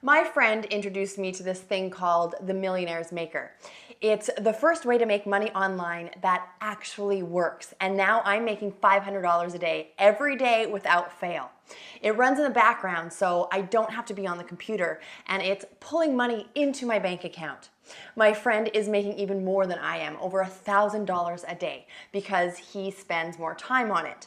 My friend introduced me to this thing called the Millionaires Maker. It's the first way to make money online that actually works. And now I'm making $500 a day, every day without fail. It runs in the background, so I don't have to be on the computer, and it's pulling money into my bank account. My friend is making even more than I am, over $1,000 a day, because he spends more time on it.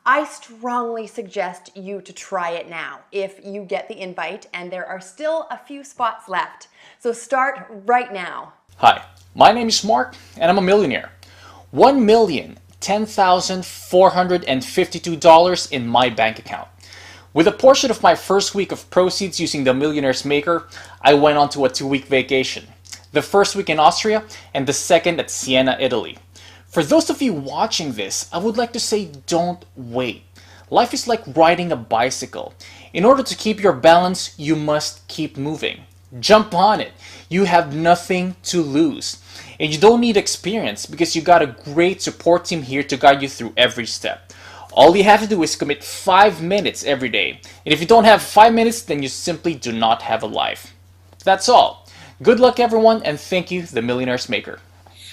I strongly suggest you to try it now if you get the invite, and there are still a few spots left. So start right now. Hi, my name is Mark and I'm a millionaire. $1,010,452 in my bank account. With a portion of my first week of proceeds using the Millionaires Maker, I went on to a 2-week vacation. The first week in Austria and the second at Siena, Italy. For those of you watching this, I would like to say don't wait. Life is like riding a bicycle. In order to keep your balance, you must keep moving. Jump on it. You have nothing to lose. And you don't need experience because you got a great support team here to guide you through every step. All you have to do is commit 5 minutes every day. And if you don't have 5 minutes, then you simply do not have a life. That's all. Good luck everyone, and thank you, the Millionaires Maker.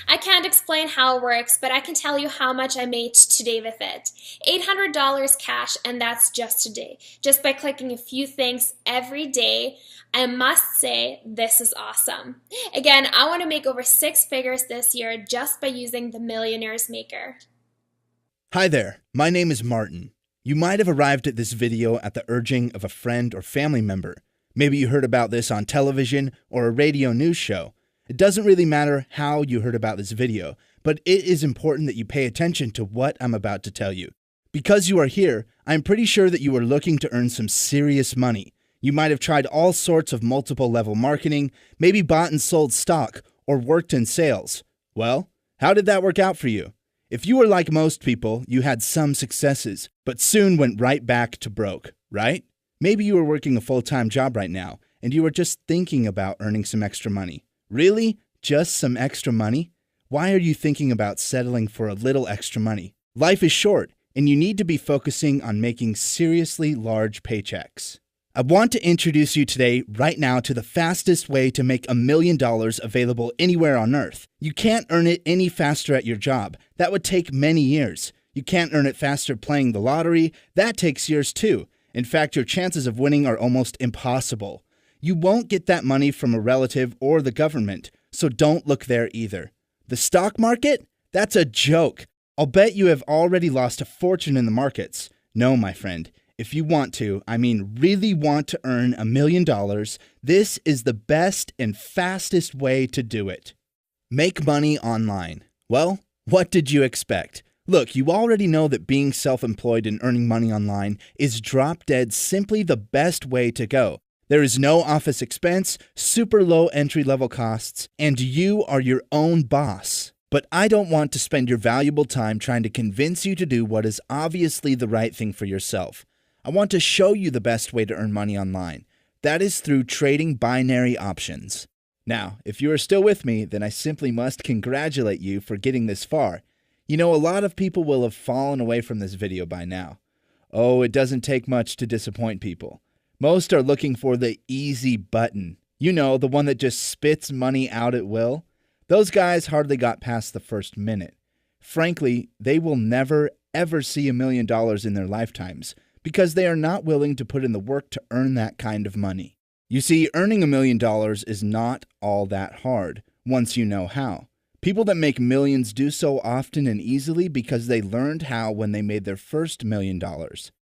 I can't explain how it works, but I can tell you how much I made today with it. $800 cash, and that's just today. Just by clicking a few things every day. I must say, this is awesome. Again, I want to make over 6 figures this year just by using the Millionaires Maker. Hi there, my name is Martin. You might have arrived at this video at the urging of a friend or family member. Maybe you heard about this on television or a radio news show. It doesn't really matter how you heard about this video, but it is important that you pay attention to what I'm about to tell you. Because you are here, I'm pretty sure that you are looking to earn some serious money. You might have tried all sorts of multiple level marketing, maybe bought and sold stock, or worked in sales. Well, how did that work out for you? If you were like most people, you had some successes, but soon went right back to broke, right? Maybe you are working a full-time job right now, and you are just thinking about earning some extra money. Really? Just some extra money? Why are you thinking about settling for a little extra money? Life is short, and you need to be focusing on making seriously large paychecks. I want to introduce you today, right now, to the fastest way to make $1 million available anywhere on earth. You can't earn it any faster at your job. That would take many years. You can't earn it faster playing the lottery. That takes years too. In fact, your chances of winning are almost impossible. You won't get that money from a relative or the government, so don't look there either. The stock market? That's a joke. I'll bet you have already lost a fortune in the markets. No, my friend. If you want to, I mean really want to earn $1 million, this is the best and fastest way to do it. Make money online. Well, what did you expect? Look, you already know that being self-employed and earning money online is drop dead simply the best way to go. There is no office expense, super low entry-level costs, and you are your own boss. But I don't want to spend your valuable time trying to convince you to do what is obviously the right thing for yourself. I want to show you the best way to earn money online. That is through trading binary options. Now, if you are still with me, then I simply must congratulate you for getting this far. You know, a lot of people will have fallen away from this video by now. Oh, it doesn't take much to disappoint people. Most are looking for the easy button. You know, the one that just spits money out at will. Those guys hardly got past the first minute. Frankly, they will never, ever see $1 million in their lifetimes because they are not willing to put in the work to earn that kind of money. You see, earning $1 million is not all that hard once you know how. People that make millions do so often and easily because they learned how when they made their first $1 million.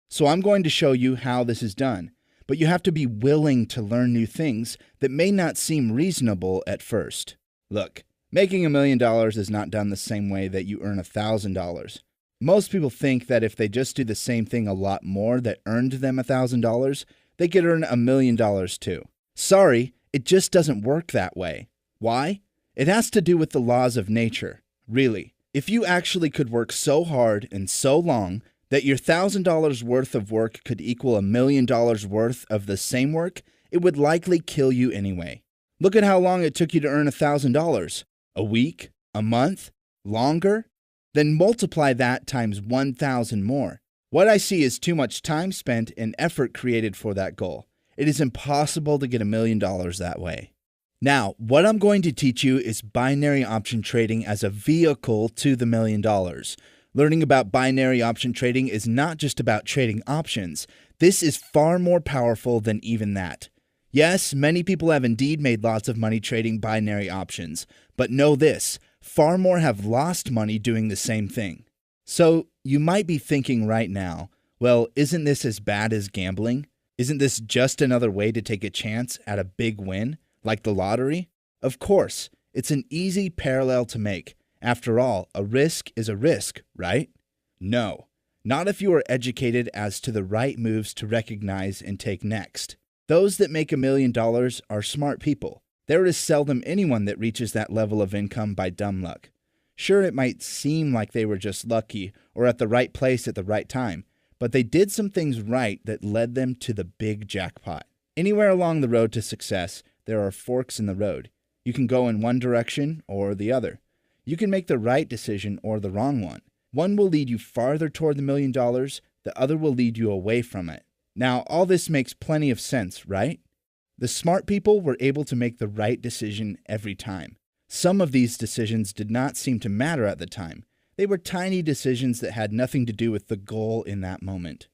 So I'm going to show you how this is done. But you have to be willing to learn new things that may not seem reasonable at first. Look, making $1 million is not done the same way that you earn $1,000. Most people think that if they just do the same thing a lot more that earned them $1,000, they could earn $1 million too. Sorry, it just doesn't work that way. Why? It has to do with the laws of nature. Really, if you actually could work so hard and so long that your $1,000 worth of work could equal $1 million worth of the same work, it would likely kill you anyway. Look at how long it took you to earn $1,000. A week? A month? Longer? Then multiply that times 1,000 more. What I see is too much time spent and effort created for that goal. It is impossible to get $1 million that way. Now, what I'm going to teach you is binary option trading as a vehicle to the $1 million. Learning about binary option trading is not just about trading options. This is far more powerful than even that. Yes, many people have indeed made lots of money trading binary options, but know this, far more have lost money doing the same thing. So, you might be thinking right now, well, isn't this as bad as gambling? Isn't this just another way to take a chance at a big win, like the lottery? Of course, it's an easy parallel to make. After all, a risk is a risk, right? No, not if you are educated as to the right moves to recognize and take next. Those that make $1 million are smart people. There is seldom anyone that reaches that level of income by dumb luck. Sure, it might seem like they were just lucky or at the right place at the right time, but they did some things right that led them to the big jackpot. Anywhere along the road to success, there are forks in the road. You can go in one direction or the other. You can make the right decision or the wrong one. One will lead you farther toward the $1 million, the other will lead you away from it. Now, all this makes plenty of sense, right? The smart people were able to make the right decision every time. Some of these decisions did not seem to matter at the time. They were tiny decisions that had nothing to do with the goal in that moment.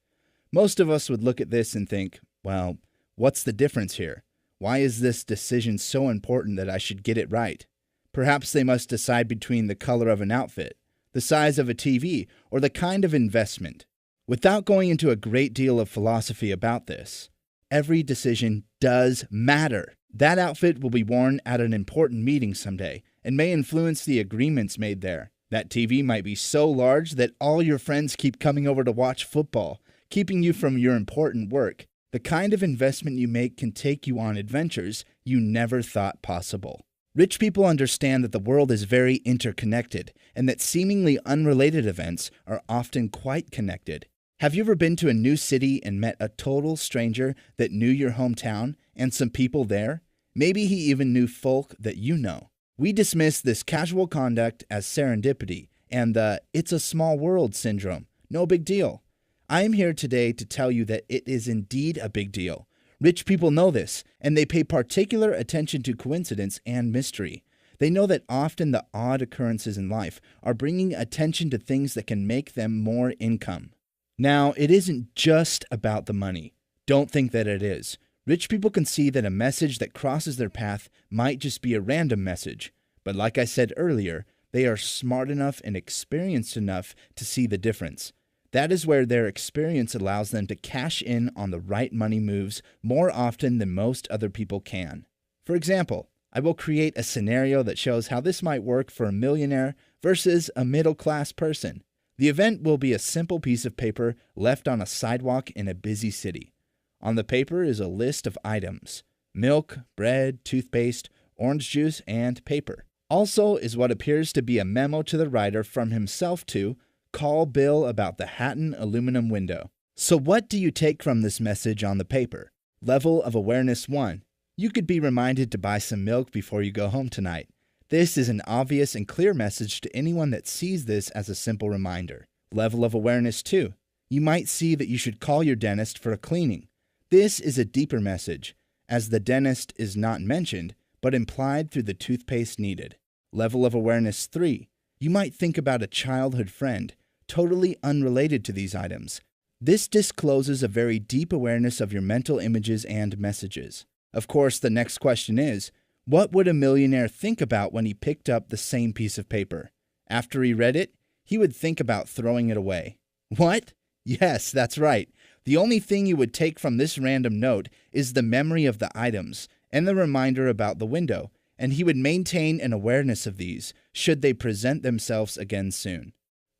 Most of us would look at this and think, well, what's the difference here? Why is this decision so important that I should get it right? Perhaps they must decide between the color of an outfit, the size of a TV, or the kind of investment. Without going into a great deal of philosophy about this, every decision does matter. That outfit will be worn at an important meeting someday and may influence the agreements made there. That TV might be so large that all your friends keep coming over to watch football, keeping you from your important work. The kind of investment you make can take you on adventures you never thought possible. Rich people understand that the world is very interconnected and that seemingly unrelated events are often quite connected. Have you ever been to a new city and met a total stranger that knew your hometown and some people there? Maybe he even knew folk that you know. We dismiss this casual conduct as serendipity and the "it's a small world" syndrome. No big deal. I am here today to tell you that it is indeed a big deal. Rich people know this, and they pay particular attention to coincidence and mystery. They know that often the odd occurrences in life are bringing attention to things that can make them more income. Now, it isn't just about the money. Don't think that it is. Rich people can see that a message that crosses their path might just be a random message. But like I said earlier, they are smart enough and experienced enough to see the difference. That is where their experience allows them to cash in on the right money moves more often than most other people can. For example, I will create a scenario that shows how this might work for a millionaire versus a middle-class person. The event will be a simple piece of paper left on a sidewalk in a busy city. On the paper is a list of items: milk, bread, toothpaste, orange juice, and paper. Also is what appears to be a memo to the writer from himself to call Bill about the Hatton aluminum window. So what do you take from this message on the paper? Level of awareness 1. You could be reminded to buy some milk before you go home tonight. This is an obvious and clear message to anyone that sees this as a simple reminder. Level of awareness 2. You might see that you should call your dentist for a cleaning. This is a deeper message, as the dentist is not mentioned, but implied through the toothpaste needed. Level of awareness 3. You might think about a childhood friend, totally unrelated to these items. This discloses a very deep awareness of your mental images and messages. Of course, the next question is, what would a millionaire think about when he picked up the same piece of paper? After he read it, he would think about throwing it away. What? Yes, that's right. The only thing you would take from this random note is the memory of the items and the reminder about the window, and he would maintain an awareness of these should they present themselves again soon.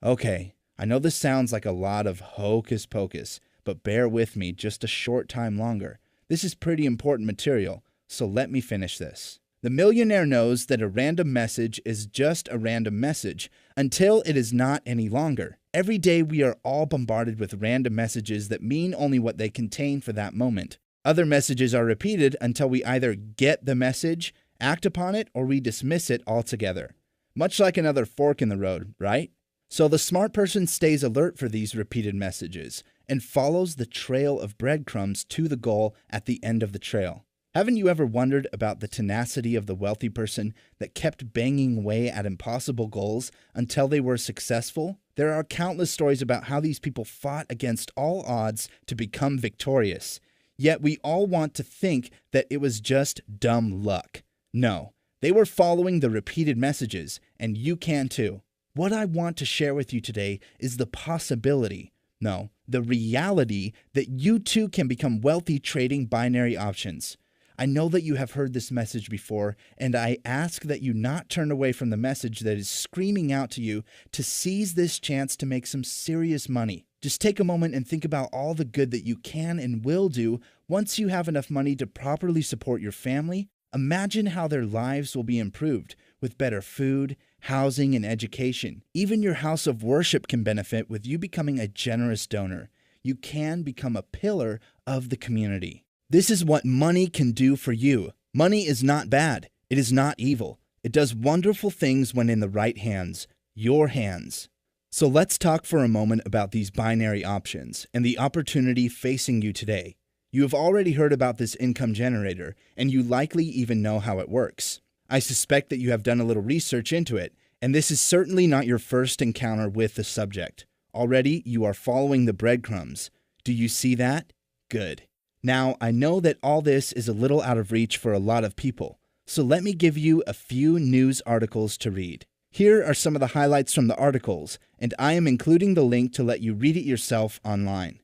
Okay, I know this sounds like a lot of hocus pocus, but bear with me just a short time longer. This is pretty important material, so let me finish this. The millionaire knows that a random message is just a random message until it is not any longer. Every day we are all bombarded with random messages that mean only what they contain for that moment. Other messages are repeated until we either get the message, act upon it, or we dismiss it altogether. Much like another fork in the road, right? So the smart person stays alert for these repeated messages, and follows the trail of breadcrumbs to the goal at the end of the trail. Haven't you ever wondered about the tenacity of the wealthy person that kept banging away at impossible goals until they were successful? There are countless stories about how these people fought against all odds to become victorious. Yet we all want to think that it was just dumb luck. No, they were following the repeated messages, and you can too. What I want to share with you today is the possibility, no, the reality that you too can become wealthy trading binary options. I know that you have heard this message before, and I ask that you not turn away from the message that is screaming out to you to seize this chance to make some serious money. Just take a moment and think about all the good that you can and will do once you have enough money to properly support your family. Imagine how their lives will be improved with better food, housing, and education. Even your house of worship can benefit with you becoming a generous donor. You can become a pillar of the community. This is what money can do for you. Money is not bad. It is not evil. It does wonderful things when in the right hands, your hands. So let's talk for a moment about these binary options and the opportunity facing you today. You have already heard about this income generator, and you likely even know how it works. I suspect that you have done a little research into it, and this is certainly not your first encounter with the subject. Already, you are following the breadcrumbs. Do you see that? Good. Now, I know that all this is a little out of reach for a lot of people, so let me give you a few news articles to read. Here are some of the highlights from the articles, and I am including the link to let you read it yourself online.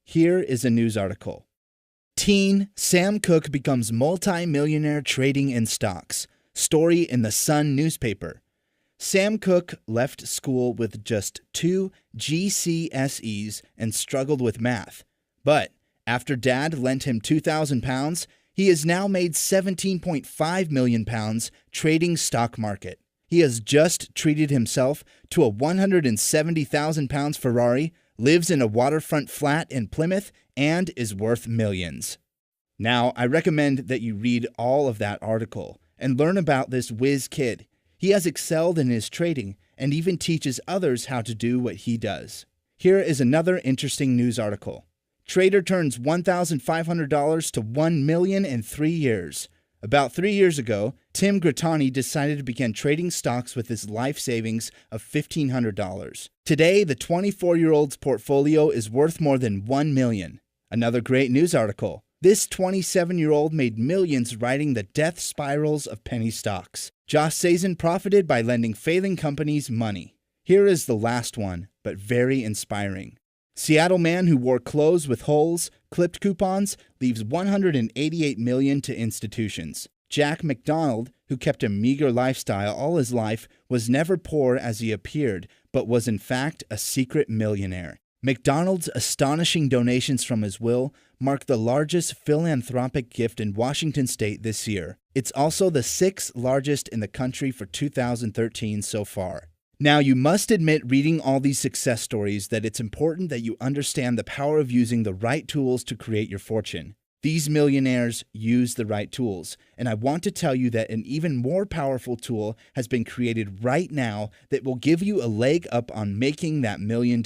Here is a news article. Teen Sam Cooke becomes multi-millionaire trading in stocks. Story in the Sun newspaper. Sam Cooke left school with just 2 GCSEs and struggled with math. But after Dad lent him £2,000, he has now made £17.5 million trading stock market. He has just treated himself to a £170,000 Ferrari, lives in a waterfront flat in Plymouth, and is worth millions. Now, I recommend that you read all of that article and learn about this whiz kid. He has excelled in his trading and even teaches others how to do what he does. Here is another interesting news article. Trader turns $1,500 to $1 million in 3 years. About 3 years ago, Tim Grattani decided to begin trading stocks with his life savings of $1,500. Today, the 24-year-old's portfolio is worth more than $1 million. Another great news article. This 27-year-old made millions riding the death spirals of penny stocks. Josh Sazen profited by lending failing companies money. Here is the last one, but very inspiring. Seattle man who wore clothes with holes, clipped coupons, leaves $188 million to institutions. Jack McDonald, who kept a meager lifestyle all his life, was never poor as he appeared, but was in fact a secret millionaire. McDonald's astonishing donations from his will mark the largest philanthropic gift in Washington state this year. It's also the 6th largest in the country for 2013 so far. Now, you must admit, reading all these success stories, that it's important that you understand the power of using the right tools to create your fortune. These millionaires use the right tools, and I want to tell you that an even more powerful tool has been created right now that will give you a leg up on making that $1 million.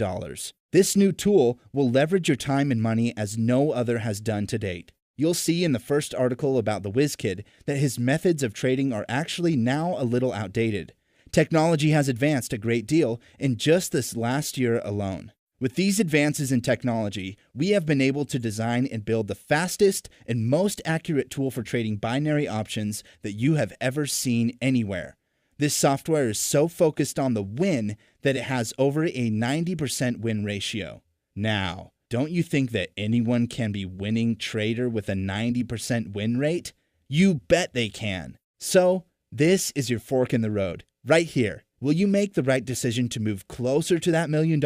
This new tool will leverage your time and money as no other has done to date. You'll see in the first article about the Whiz Kid that his methods of trading are actually now a little outdated. Technology has advanced a great deal in just this last year alone. With these advances in technology, we have been able to design and build the fastest and most accurate tool for trading binary options that you have ever seen anywhere. This software is so focused on the win that it has over a 90% win ratio. Now, don't you think that anyone can be winning trader with a 90% win rate? You bet they can. So, this is your fork in the road. Right here. Will you make the right decision to move closer to that $1 million?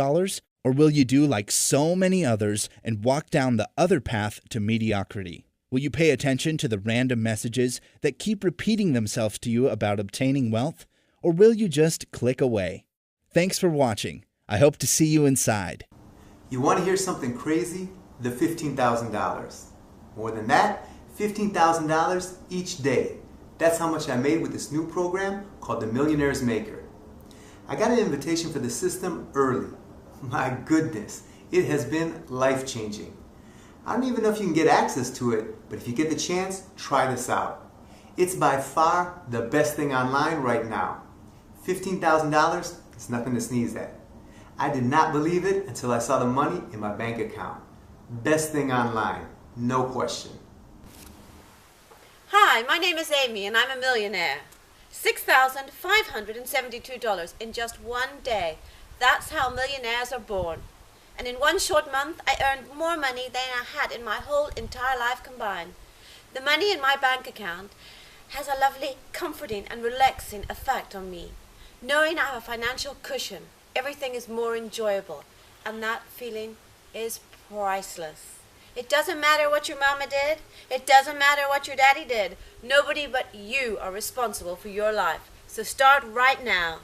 Or will you do like so many others and walk down the other path to mediocrity? Will you pay attention to the random messages that keep repeating themselves to you about obtaining wealth? Or will you just click away? Thanks for watching. I hope to see you inside. You want to hear something crazy? The $15,000. More than that, $15,000 each day. That's how much I made with this new program called the Millionaires Maker. I got an invitation for the system early. My goodness, It has been life-changing. I don't even know if you can get access to it, but if you get the chance, try this out. It's by far the best thing online right now. $15,000 is nothing to sneeze at. I did not believe it until I saw the money in my bank account. Best thing online, no question. Hi, my name is Amy and I'm a millionaire. $6,572 in just one day. That's how millionaires are born. And in one short month, I earned more money than I had in my whole entire life combined. The money in my bank account has a lovely, comforting and relaxing effect on me. Knowing I have a financial cushion, everything is more enjoyable, and that feeling is priceless. It doesn't matter what your mama did. It doesn't matter what your daddy did. Nobody but you are responsible for your life. So start right now.